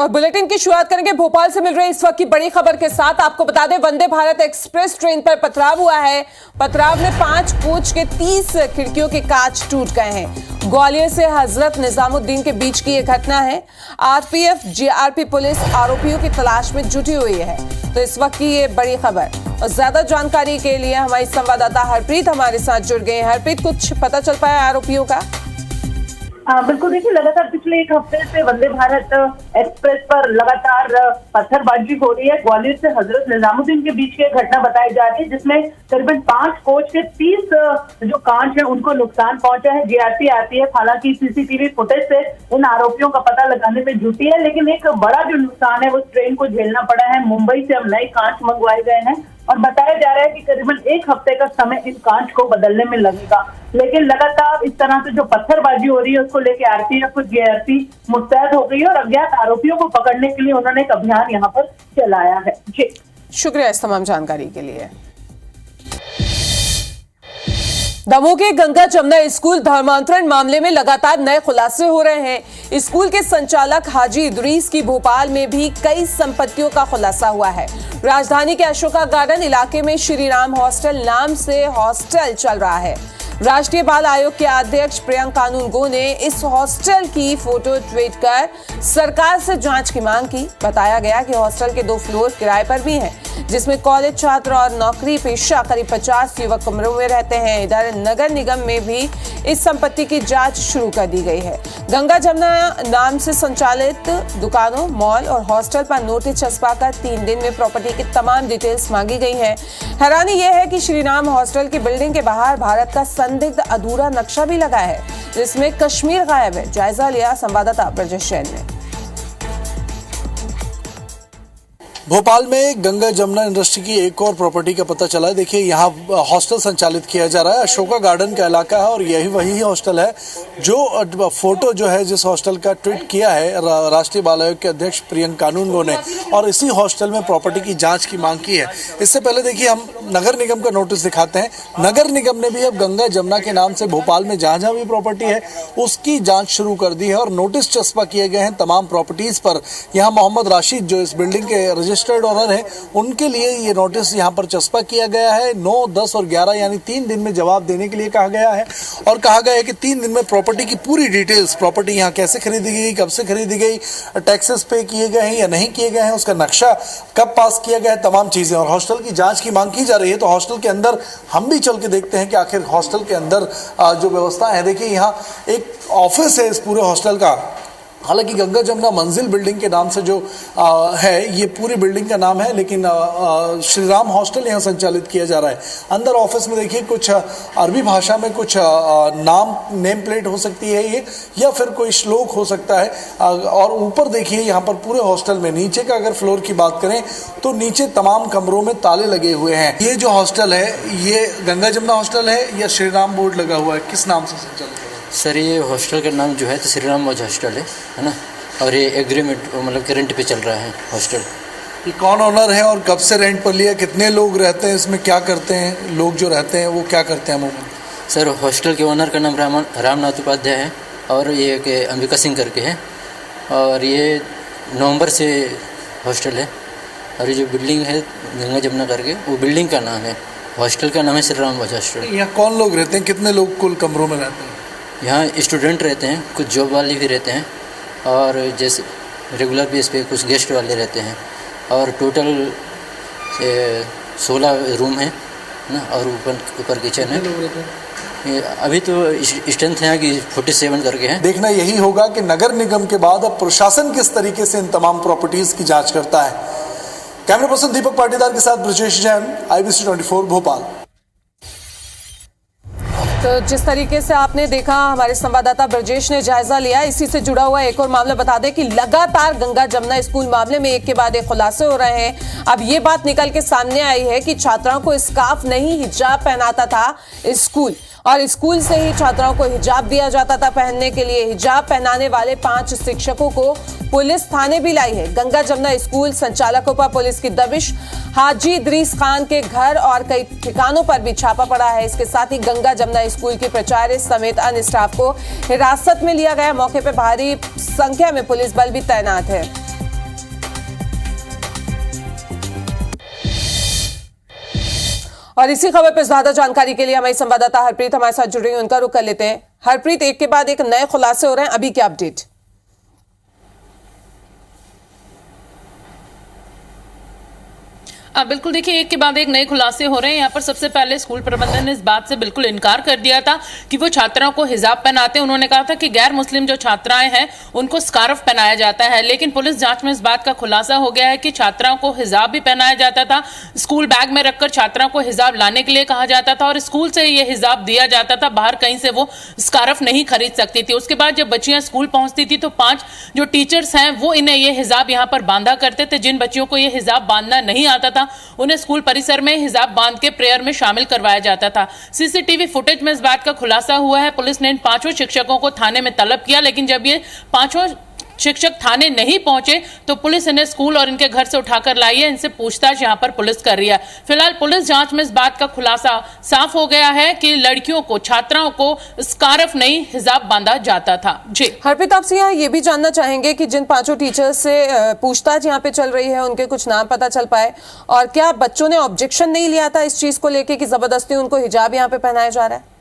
और बुलेटिन की शुरुआत करेंगे भोपाल से मिल रही इस वक्त की बड़ी खबर के साथ। आपको बता दें, वंदे भारत एक्सप्रेस ट्रेन पर पथराव हुआ है। पथराव में 5 कोच के 30 खिड़कियों के कांच टूट गए हैं। ग्वालियर से हजरत निजामुद्दीन के बीच की यह घटना है। आरपीएफ जीआरपी पुलिस आरोपियों की तलाश में जुटी हुई है। तो इस वक्त की ये बड़ी खबर और ज्यादा जानकारी के लिए हमारी संवाददाता हरप्रीत हमारे साथ जुड़ गए हैं। हरप्रीत, कुछ पता चल पाया आरोपियों का? बिल्कुल, देखिए लगातार पिछले एक हफ्ते से वंदे भारत एक्सप्रेस पर लगातार पत्थरबाजी हो रही है। ग्वालियर से हजरत निजामुद्दीन के बीच की घटना बताई जा रही है, जिसमें करीबन 5 कोच के 30 जो कांच है उनको नुकसान पहुंचा है। जीआरपी आरपीएफ हालांकि सीसीटीवी फुटेज से इन आरोपियों का पता लगाने में जुटी है, लेकिन एक बड़ा जो नुकसान है वो ट्रेन को झेलना पड़ा है। मुंबई से अब नए कांच मंगवाए गए हैं और बताया जा रहा है कि करीबन एक हफ्ते का समय इन कांच को बदलने में लगेगा। लेकिन लगातार इस तरह से जो पत्थरबाजी हो रही है उसको लेकर आरपीएफ और जीआरपी मुस्तैद हो गई है और अज्ञात आरोपियों को पकड़ने के लिए उन्होंने एक अभियान यहाँ पर चलाया है। जी, शुक्रिया इस तमाम जानकारी के लिए। दमोह के गंगा जमुना स्कूल धर्मांतरण मामले में लगातार नए खुलासे हो रहे हैं। स्कूल के संचालक हाजी इदरीस की भोपाल में भी कई संपत्तियों का खुलासा हुआ है। राजधानी के अशोका गार्डन इलाके में श्री राम हॉस्टल नाम से हॉस्टल चल रहा है। राष्ट्रीय बाल आयोग के अध्यक्ष प्रियंका कानूनगो ने इस हॉस्टल की फोटो ट्वीट कर सरकार से जांच की मांग की। बताया गया कि हॉस्टल के 2 फ्लोर किराए पर भी हैं, जिसमें कॉलेज छात्र और नौकरी पेशा करीब 50 युवक कमरों में रहते हैं। इधर नगर निगम में भी इस संपत्ति की जांच शुरू कर दी गई है। गंगा जमुना नाम से संचालित दुकानों, मॉल और हॉस्टल पर नोटिस छपवाकर 3 दिन में प्रॉपर्टी की तमाम डिटेल्स मांगी गई हैं। हैरानी यह है कि श्री राम हॉस्टल की बिल्डिंग के बाहर भारत का संदिग्ध अधूरा नक्शा भी लगा है, जिसमें कश्मीर गायब है। जायजा लिया संवाददाता ब्रजेश जैन ने। भोपाल में गंगा जमुना इंडस्ट्री की एक और प्रॉपर्टी का पता चला है। देखिए, यहाँ हॉस्टल संचालित किया जा रहा है। अशोका गार्डन का इलाका है और यही वही हॉस्टल है जो फोटो जो है जिस हॉस्टल का ट्वीट किया है राष्ट्रीय बाल आयोग के अध्यक्ष प्रियंका कानूनगो ने, और इसी हॉस्टल में प्रॉपर्टी की जांच की मांग की है। इससे पहले देखिए, हम नगर निगम का नोटिस दिखाते हैं। नगर निगम ने भी अब गंगा जमुना के नाम से भोपाल में जहाँ जहाँ भी प्रॉपर्टी है उसकी जाँच शुरू कर दी है और नोटिस चस्पा किए गए हैं तमाम प्रॉपर्टीज पर। यहाँ मोहम्मद राशिद जो इस बिल्डिंग के रजिस्टर्ड ओनर है, उनके लिए ये नोटिस यहाँ पर चस्पा किया गया है। 9, 10 और 11 यानी 3 दिन में जवाब देने के लिए कहा गया है और कहा गया है कि 3 दिन में प्रॉपर्टी की पूरी डिटेल्स, प्रॉपर्टी यहाँ कैसे खरीदी गई, कब से खरीदी गई, टैक्सेस पे किए गए हैं या नहीं किए गए हैं, उसका नक्शा कब पास किया गया है, तमाम चीज़ें। और हॉस्टल की जांच की मांग की जा रही है। तो हॉस्टल के अंदर हम भी चल के देखते हैं कि आखिर हॉस्टल के अंदर जो व्यवस्था है। देखिए, यहाँ एक ऑफिस है इस पूरे हॉस्टल का। हालांकि गंगा जमुना मंजिल बिल्डिंग के नाम से जो है, ये पूरी बिल्डिंग का नाम है, लेकिन श्री राम हॉस्टल यहाँ संचालित किया जा रहा है। अंदर ऑफिस में देखिए कुछ अरबी भाषा में कुछ नेम प्लेट हो सकती है ये, या फिर कोई श्लोक हो सकता है। और ऊपर देखिए यहाँ पर पूरे हॉस्टल में नीचे का अगर फ्लोर की बात करें तो नीचे तमाम कमरों में ताले लगे हुए हैं। ये जो हॉस्टल है ये गंगा जमुना हॉस्टल है या श्री राम बोर्ड लगा हुआ है, किस नाम से संचालित है? सर, ये हॉस्टल का नाम जो है तो श्री राम मौज हॉस्टल है ना, और ये एग्रीमेंट मतलब कि रेंट पे चल रहा है हॉस्टल। ये कौन ओनर है और कब से रेंट पर लिया, कितने लोग रहते हैं इसमें, क्या करते हैं लोग जो रहते हैं वो क्या करते हैं? सर, हॉस्टल के ओनर का नाम रामनाथ उपाध्याय है और ये एक अंबिका सिंह करके है, और ये नवंबर से हॉस्टल है। और ये जो बिल्डिंग है गंगा जमुना करके, वो बिल्डिंग का नाम है, हॉस्टल का नाम है श्री राम मौज हॉस्टल। यहाँ कौन लोग रहते हैं, कितने लोग कुल कमरों में रहते हैं? यहाँ स्टूडेंट रहते हैं, कुछ जॉब वाले भी रहते हैं, और जैसे रेगुलर बेस पे कुछ गेस्ट वाले रहते हैं। और टोटल 16 रूम है ना, और ऊपर किचन है। अभी तो स्ट्रेंथ है कि 47 करके है। देखना यही होगा कि नगर निगम के बाद अब प्रशासन किस तरीके से इन तमाम प्रॉपर्टीज की जाँच करता है। कैमरा पर्सन दीपक पाटीदार के साथ ब्रजेश जैन, IBC 24 भोपाल। तो जिस तरीके से आपने देखा, हमारे संवाददाता ब्रजेश ने जायजा लिया। इसी से जुड़ा हुआ एक और मामला बता दें कि लगातार गंगा जमुना स्कूल मामले में एक के बाद एक खुलासे हो रहे हैं। अब ये बात निकल के सामने आई है कि छात्राओं को स्कार्फ नहीं, हिजाब पहनाता था स्कूल, और स्कूल से ही छात्राओं को हिजाब दिया जाता था पहनने के लिए। हिजाब पहनाने वाले 5 शिक्षकों को पुलिस थाने भी लाई है। गंगा जमुना स्कूल संचालकों पर पुलिस की दबिश। हाजी इदरीस खान के घर और कई ठिकानों पर भी छापा पड़ा है। इसके साथ ही गंगा जमुना स्कूल के प्राचार्य समेत अन्य स्टाफ को हिरासत में लिया गया। मौके पर भारी संख्या में पुलिस बल भी तैनात है। और इसी खबर पर ज्यादा जानकारी के लिए हमारी संवाददाता हरप्रीत हमारे साथ जुड़ रही है, उनका रुख कर लेते हैं। हरप्रीत, एक के बाद एक नए खुलासे हो रहे हैं, अभी क्या अपडेट? बिल्कुल, देखिए एक के बाद एक नए खुलासे हो रहे हैं। यहाँ पर सबसे पहले स्कूल प्रबंधन ने इस बात से बिल्कुल इनकार कर दिया था कि वो छात्राओं को हिजाब पहनाते हैं। उन्होंने कहा था कि गैर मुस्लिम जो छात्राएं हैं उनको स्कार्फ पहनाया जाता है, लेकिन पुलिस जांच में इस बात का खुलासा हो गया है कि छात्राओं को हिजाब भी पहनाया जाता था। स्कूल बैग में रखकर छात्राओं को हिजाब लाने के लिए कहा जाता था और स्कूल से ये हिजाब दिया जाता था, बाहर कहीं से वो स्कार्फ नहीं खरीद सकती थी। उसके बाद जब बच्चियां स्कूल पहुंचती थी तो 5 जो टीचर्स हैं वो इन्हें ये हिजाब यहाँ पर बांधा करते थे। जिन बच्चियों को ये हिजाब बांधना नहीं आता था उन्हें स्कूल परिसर में हिजाब बांध के प्रेयर में शामिल करवाया जाता था। सीसीटीवी फुटेज में इस बात का खुलासा हुआ है। पुलिस ने इन 5 शिक्षकों को थाने में तलब किया, लेकिन जब ये 5 शिक्षक थाने नहीं पहुंचे तो पुलिस इन्हें स्कूल और इनके घर से उठाकर लाई है। इनसे पूछताछ यहां पर पुलिस कर रही है। फिलहाल पुलिस जांच में इस बात का खुलासा साफ हो गया है कि लड़कियों को, छात्राओं को स्कार्फ नहीं हिजाब बांधा जाता था। जी हरप्रीत, आपसे यहाँ ये भी जानना चाहेंगे कि जिन 5 टीचर्स से पूछताछ यहाँ पे चल रही है उनके कुछ नाम पता चल पाए, और क्या बच्चों ने ऑब्जेक्शन नहीं लिया था इस चीज को लेके कि जबरदस्ती उनको हिजाब यहाँ पे पहनाया जा रहा है?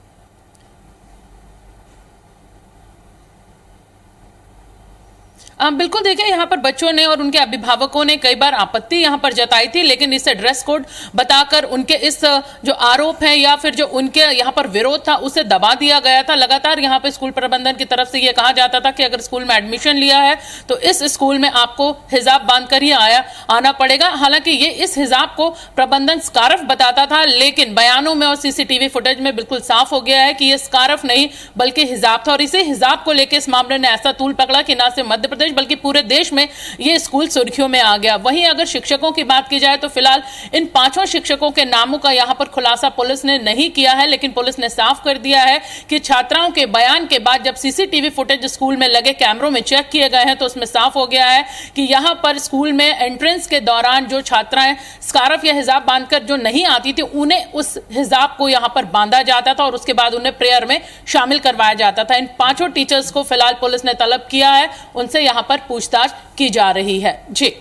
बिल्कुल, देखिए यहाँ पर बच्चों ने और उनके अभिभावकों ने कई बार आपत्ति यहाँ पर जताई थी, लेकिन इसे ड्रेस कोड बताकर उनके इस जो आरोप है या फिर जो उनके यहाँ पर विरोध था उसे दबा दिया गया था। लगातार यहाँ पर स्कूल प्रबंधन की तरफ से ये कहा जाता था कि अगर स्कूल में एडमिशन लिया है तो इस स्कूल में आपको हिजाब बांध कर ही आना पड़ेगा। हालांकि ये इस हिजाब को प्रबंधन स्कार्फ बताता था, लेकिन बयानों में और सीसीटीवी फुटेज में बिल्कुल साफ हो गया है कि ये स्कार्फ नहीं बल्कि हिजाब था। और इसी हिजाब को लेकर इस मामले ने ऐसा तूल पकड़ा कि न सिर्फ मध्य प्रदेश बल्कि पूरे देश में ये स्कूल सुर्खियों में आ गया। वहीं अगर शिक्षकों की बात की जाए तो फिलहाल इन 5 शिक्षकों के नामों का यहां पर खुलासा पुलिस ने नहीं किया है, लेकिन पुलिस ने साफ कर दिया है कि छात्राओं के बयान के बाद जब सीसीटीवी फुटेज स्कूल में लगे कैमरों में चेक किए गए हैं तो उसमें साफ हो गया है कि यहां पर स्कूल में एंट्रेंस के दौरान जो छात्राएं स्कार्फ या हिजाब बांधकर जो नहीं आती थी उन्हें उस हिजाब को यहां पर बांधा जाता था और उसके बाद उन्हें प्रेयर में शामिल करवाया जाता था। इन 5 टीचर्स को फिलहाल पुलिस ने तलब किया है, उनसे यहां पर पूछताछ की जा रही है। जी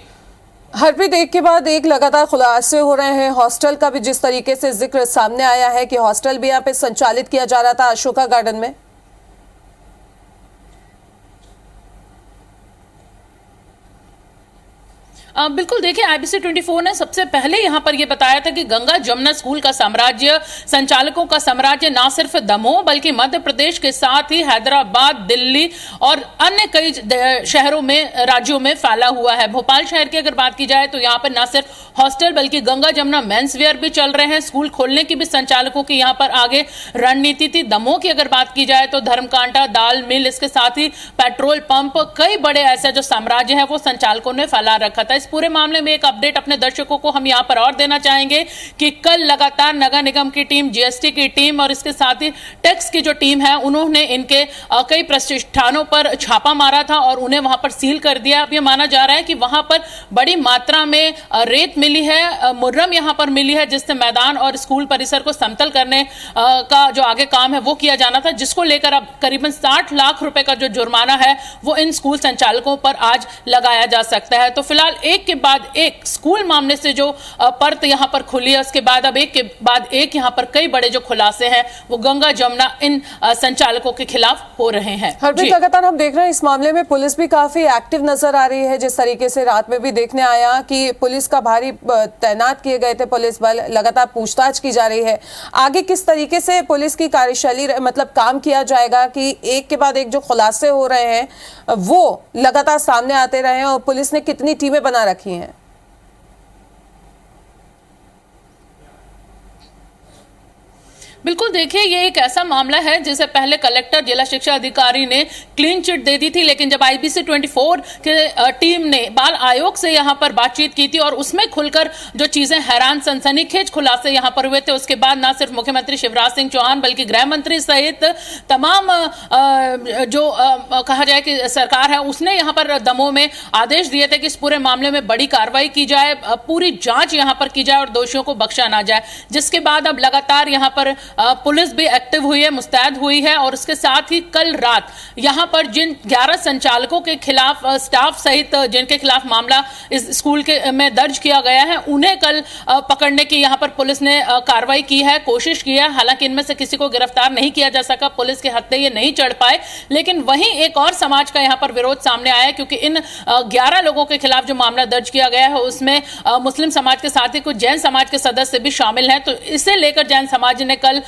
हरप्रीत, एक के बाद एक लगातार खुलासे हो रहे हैं। हॉस्टल का भी जिस तरीके से जिक्र सामने आया है कि हॉस्टल भी यहाँ पे संचालित किया जा रहा था अशोका गार्डन में। बिल्कुल, देखिए IBC 24 ने सबसे पहले यहां पर यह बताया था कि गंगा जमुना स्कूल का साम्राज्य, संचालकों का साम्राज्य ना सिर्फ दमोह बल्कि मध्य प्रदेश के साथ ही हैदराबाद, दिल्ली और अन्य कई शहरों में, राज्यों में फैला हुआ है। भोपाल शहर की अगर बात की जाए तो यहां पर ना सिर्फ हॉस्टल बल्कि गंगा जमुना मेंस वेयर भी चल रहे हैं। स्कूल खोलने की भी संचालकों की यहां पर आगे रणनीति थी। दमोह की अगर बात की जाए तो धर्मकांटा, दाल मिल, इसके साथ ही पेट्रोल पंप, कई बड़े ऐसे जो साम्राज्य है वो संचालकों ने फैला रखा था। पूरे मामले में एक अपडेट अपने दर्शकों को हम यहां पर और देना चाहेंगे कि कल लगातार नगर निगम की टीम, जीएसटी की टीम और इसके साथ ही टैक्स की जो टीम है उन्होंने इनके कई प्रतिष्ठानों पर छापा मारा था और उन्हें वहां पर सील कर दिया। अब यह माना जा रहा है कि वहां पर बड़ी मात्रा में रेत मिली है, मुर्रम यहां पर मिली है, जिससे मैदान और स्कूल परिसर को समतल करने का जो आगे काम है वो किया जाना था, जिसको लेकर अब करीबन 60 लाख रुपए का जो जुर्माना है वो इन स्कूल संचालकों पर आज लगाया जा सकता है। तो फिलहाल एक के बाद एक स्कूल मामले से जो परत यहां पर खुली है उसके बाद अब एक के बाद एक यहां पर कई बड़े जो खुलासे हैं वो गंगा जमुना इन संचालकों के खिलाफ हो रहे हैं। हरप्रीत, लगातार हम देख रहे हैं इस मामले में पुलिस भी काफी एक्टिव नजर आ रही है। जिस तरीके से रात में भी देखने आया कि पुलिस का भारी तैनात किए गए थे पुलिस बल, लगातार पूछताछ की जा रही है। आगे किस तरीके से पुलिस की कार्यशैली मतलब काम किया जाएगा कि एक के बाद एक जो खुलासे हो रहे हैं वो लगातार सामने आते रहे, और पुलिस ने कितनी टीमें बना रखी हैं? बिल्कुल, देखिए ये एक ऐसा मामला है जिसे पहले कलेक्टर, जिला शिक्षा अधिकारी ने क्लीन चिट दे दी थी, लेकिन जब IBC 24 के टीम ने बाल आयोग से यहां पर बातचीत की थी और उसमें खुलकर जो चीजें हैरान सनसनीखेज खुलासे यहां पर हुए थे, उसके बाद ना सिर्फ मुख्यमंत्री शिवराज सिंह चौहान बल्कि गृह मंत्री सहित तमाम जो कहा जाए कि सरकार है उसने यहां पर दमोह में आदेश दिए थे कि इस पूरे मामले में बड़ी कार्रवाई की जाए, पूरी जांच यहां पर की जाए और दोषियों को बख्शा ना जाए। जिसके बाद अब लगातार यहां पर पुलिस भी एक्टिव हुई है, मुस्तैद हुई है। और उसके साथ ही कल रात यहाँ पर जिन 11 संचालकों के खिलाफ स्टाफ सहित जिनके खिलाफ मामला इस स्कूल के में दर्ज किया गया है, उन्हें कल पकड़ने की यहाँ पर पुलिस ने कार्रवाई की है, कोशिश की है। हालांकि इनमें से किसी को गिरफ्तार नहीं किया जा सका, पुलिस के हत्थे ये नहीं चढ़ पाए। लेकिन वहीं एक और समाज का यहाँ पर विरोध सामने आया, क्योंकि इन 11 लोगों के खिलाफ जो मामला दर्ज किया गया है उसमें मुस्लिम समाज के साथ ही कुछ जैन समाज के सदस्य भी शामिल हैं। तो इसे लेकर जैन समाज ने कल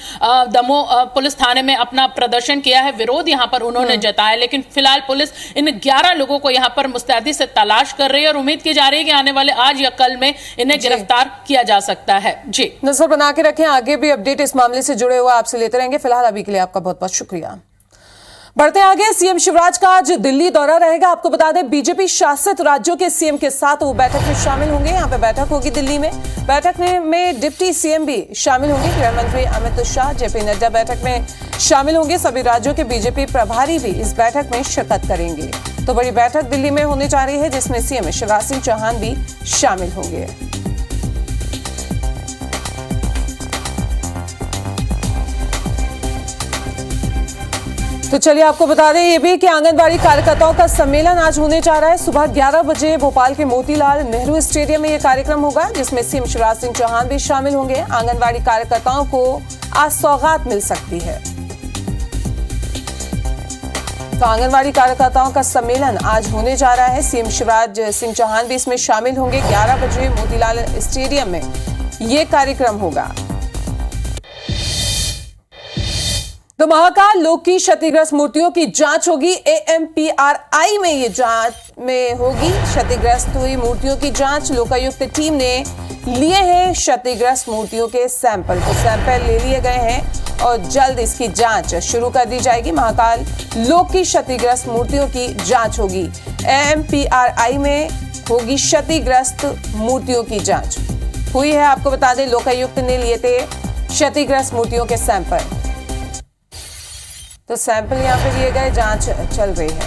दमोह पुलिस थाने में अपना प्रदर्शन किया है, विरोध यहाँ पर उन्होंने जताया। लेकिन फिलहाल पुलिस इन 11 लोगों को यहाँ पर मुस्तैदी से तलाश कर रही है और उम्मीद की जा रही है कि आने वाले आज या कल में इन्हें गिरफ्तार किया जा सकता है। जी, नजर बना के रखें, आगे भी अपडेट इस मामले से जुड़े हुए आपसे लेते रहेंगे। फिलहाल अभी के लिए आपका बहुत बहुत शुक्रिया। बढ़ते आगे, सीएम शिवराज का आज दिल्ली दौरा रहेगा। आपको बता दें, बीजेपी शासित राज्यों के सीएम के साथ वो बैठक में शामिल होंगे। यहाँ पे बैठक होगी दिल्ली में। बैठक में डिप्टी सीएम भी शामिल होंगे। गृह मंत्री अमित शाह, जेपी नड्डा बैठक में शामिल होंगे। सभी राज्यों के बीजेपी प्रभारी भी इस बैठक में शिरकत करेंगे। तो बड़ी बैठक दिल्ली में होने जा रही है, जिसमें सीएम शिवराज सिंह चौहान भी शामिल होंगे। तो चलिए आपको बता दें ये भी कि आंगनबाड़ी कार्यकर्ताओं का सम्मेलन आज होने जा रहा है। सुबह 11 बजे भोपाल के मोतीलाल नेहरू स्टेडियम में यह कार्यक्रम होगा, जिसमें सीएम शिवराज सिंह चौहान भी शामिल होंगे। आंगनबाड़ी कार्यकर्ताओं को आज सौगात मिल सकती है। तो आंगनबाड़ी कार्यकर्ताओं का सम्मेलन आज होने जा रहा है। सीएम शिवराज सिंह चौहान भी इसमें शामिल होंगे। 11 बजे मोतीलाल स्टेडियम में यह कार्यक्रम होगा। तो महाकाल लोक की क्षतिग्रस्त मूर्तियों की जांच होगी। AMPRI में ये जांच में होगी क्षतिग्रस्त हुई मूर्तियों की जांच। लोकायुक्त टीम ने लिए हैं क्षतिग्रस्त मूर्तियों के सैंपल। तो सैंपल ले लिए गए हैं और जल्द इसकी जांच शुरू कर दी जाएगी। महाकाल लोक की क्षतिग्रस्त मूर्तियों की जांच होगी। AMPRI में होगी क्षतिग्रस्त मूर्तियों की जांच हुई है। आपको बता दें, लोकायुक्त ने लिए थे क्षतिग्रस्त मूर्तियों के सैंपल। तो सैंपल यहां पे लिए गए, जांच चल रही है।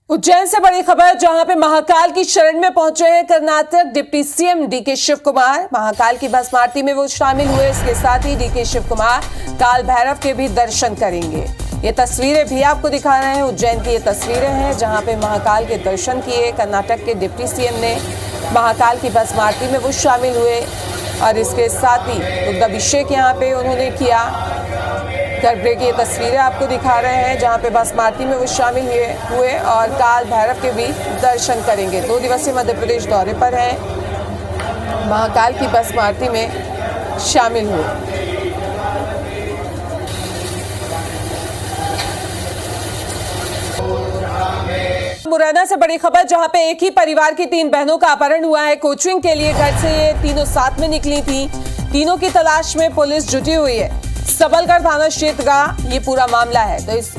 उज्जैन से बड़ी खबर, जहां पे महाकाल की शरण में पहुंचे हैं कर्नाटक डिप्टी सीएम डीके शिव कुमार। महाकाल की भस्म आरती में वो शामिल हुए। इसके साथ ही डीके शिव कुमार काल भैरव के भी दर्शन करेंगे। ये तस्वीरें भी आपको दिखा रहे हैं। उज्जैन की ये तस्वीरें हैं जहां पे महाकाल के दर्शन किए। कर्नाटक के डिप्टी सीएम ने महाकाल की भस्म आरती में वो शामिल हुए और इसके साथ ही दुग्धाभिषेक यहाँ पे उन्होंने किया। गर्भगृह की ये तस्वीरें आपको दिखा रहे हैं जहाँ पे भस्म आरती में वो शामिल हुए और काल भैरव के भी दर्शन करेंगे। 2 दिवसीय मध्य प्रदेश दौरे पर हैं, महाकाल की भस्म आरती में शामिल हुए। मुरैना से बड़ी खबर, जहां पे एक ही परिवार की 3 बहनों का अपहरण हुआ है। कोचिंग के लिए घर से ये तीनों साथ में निकली थी। तीनों की तलाश में पुलिस जुटी हुई है। सबलगढ़ थाना क्षेत्र का ये पूरा मामला है। तो इस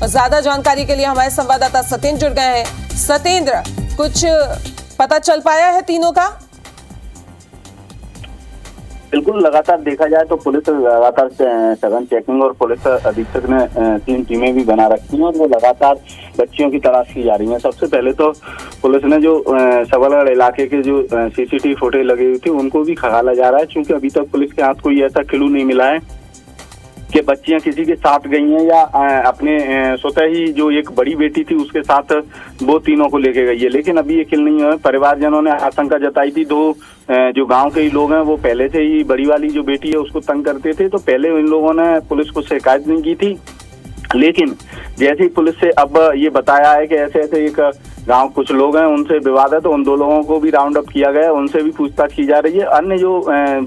ज्यादा जानकारी के लिए हमारे संवाददाता सत्येंद्र जुड़ गए हैं। सत्येंद्र, कुछ पता चल पाया है तीनों का? बिल्कुल, लगातार देखा जाए तो पुलिस लगातार सघन चेकिंग और पुलिस अधीक्षक ने 3 टीमें भी बना रखी हैं और वो लगातार बच्चियों की तलाश की जा रही है। सबसे पहले तो पुलिस ने जो सबलगढ़ इलाके के जो CCTV फुटेज लगी हुई थी उनको भी खंगाला जा रहा है, क्योंकि अभी तक पुलिस के हाथ कोई ऐसा क्लू नहीं मिला है कि बच्चियां किसी के साथ गई हैं या अपने स्वतः ही जो एक बड़ी बेटी थी उसके साथ वो तीनों को लेके गई है। लेकिन अभी ये किल नहीं हुआ। परिवारजनों ने आशंका जताई थी। 2 जो गांव के ही लोग हैं वो पहले से ही बड़ी वाली जो बेटी है उसको तंग करते थे, तो पहले इन लोगों ने पुलिस को शिकायत नहीं की थी। लेकिन जैसे ही पुलिस से अब ये बताया है कि ऐसे ऐसे एक गांव कुछ लोग हैं उनसे विवाद है, तो उन 2 लोगों को भी राउंड अप किया गया, उनसे भी पूछताछ की जा रही है। अन्य जो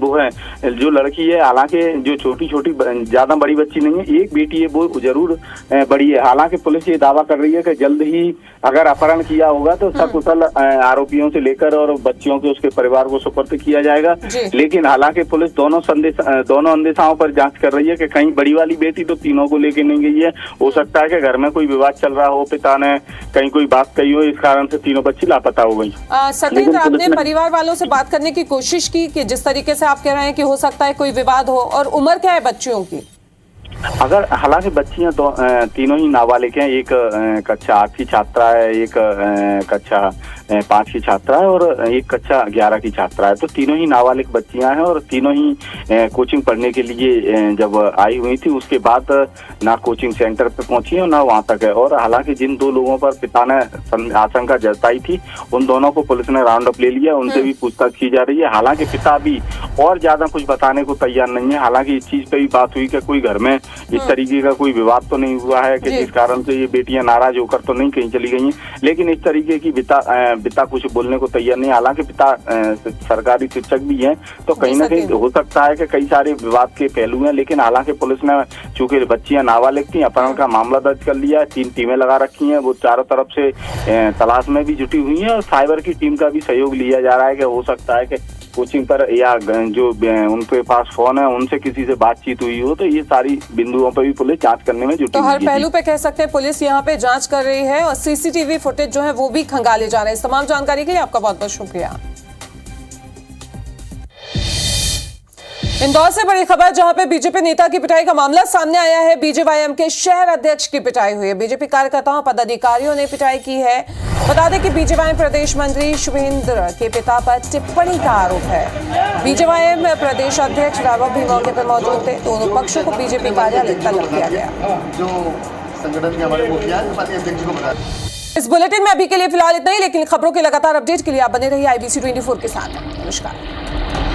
वो है जो लड़की है, हालांकि जो छोटी छोटी ज्यादा बड़ी बच्ची नहीं है, एक बेटी है वो जरूर बड़ी है। हालांकि पुलिस ये दावा कर रही है कि जल्द ही अगर अपहरण किया होगा तो सकुशल आरोपियों से लेकर और बच्चियों के उसके परिवार को सुपुर्द किया जाएगा। लेकिन हालांकि पुलिस दोनों अंदेशाओं पर जांच कर रही है कि कहीं बड़ी वाली बेटी तो तीनों को लेके नहीं गई है। हो सकता है कि घर में कोई विवाद चल रहा हो, पिता ने कहीं कोई बात कही हो, इस कारण से तीनों बच्ची लापता हो गई। सत्येंद्र, आपने परिवार वालों से बात करने की कोशिश की कि जिस तरीके से आप कह रहे हैं कि हो सकता है कोई विवाद हो, और उम्र क्या है बच्चियों की? अगर हालांकि बच्चियां तीनों ही नाबालिग हैं, एक कक्षा 8 की छात्रा है, एक कक्षा 5 की छात्रा है और एक कक्षा 11 की छात्रा है। तो तीनों ही नाबालिग बच्चियां हैं और तीनों ही कोचिंग पढ़ने के लिए जब आई हुई थी उसके बाद ना कोचिंग सेंटर पे पहुंची है ना वहां तक है। और हालांकि जिन दो लोगों पर पिता ने आशंका जताई थी उन दोनों को पुलिस ने राउंड अप ले लिया, उनसे भी पूछताछ की जा रही है। हालांकि पिता भी और ज्यादा कुछ बताने को तैयार नहीं है। हालांकि इस चीज पे भी बात हुई कि कोई घर में इस तरीके का कोई विवाद तो नहीं हुआ है कि जिस कारण से ये बेटियां नाराज होकर तो नहीं कहीं चली गई हैं, लेकिन इस तरीके की पिता कुछ बोलने को तैयार नहीं। हालांकि पिता सरकारी शिक्षक भी हैं तो कहीं ना कहीं हो सकता है कि कई सारे विवाद के पहलू हैं, लेकिन हालांकि पुलिस ने चूंकि बच्चियां नाबालिग थी अपहरण का मामला दर्ज कर लिया है। 3 टीमें लगा रखी हैं, वो चारों तरफ से तलाश में भी जुटी हुई हैं और साइबर की टीम का भी सहयोग लिया जा रहा है कि हो सकता है कि कोचिंग पर या जो उनके पास फोन है उनसे किसी से बातचीत हुई हो। तो ये सारी बिंदुओं पर भी पुलिस जांच करने में जुटी तो हुई है। हर पहलू पे कह सकते हैं पुलिस यहाँ पे जांच कर रही है और सीसीटीवी फुटेज जो है वो भी खंगाले जा रहे हैं। इस तमाम जानकारी के लिए आपका बहुत बहुत शुक्रिया। इंदौर से बड़ी खबर जहां पे बीजेपी नेता की पिटाई का मामला सामने आया है। बीजेवाईएम के शहर अध्यक्ष की पिटाई हुई है। बीजेपी कार्यकर्ताओं पदाधिकारियों ने पिटाई की है। बता दें कि बीजेवाईएम प्रदेश मंत्री शुभेंद्र के पिता पर टिप्पणी का आरोप है। बीजेवाईएम प्रदेश अध्यक्ष वैभव भी मौके पर मौजूद थे। दोनों पक्षों को बीजेपी कार्यालय तलब किया गया। जो संगठन के हमारे मुखिया अध्यक्ष को बताया। इस बुलेटिन में अभी के लिए फिलहाल इतना ही, लेकिन खबरों के लगातार अपडेट के लिए आप बने रहिए IBC 24 के साथ। नमस्कार।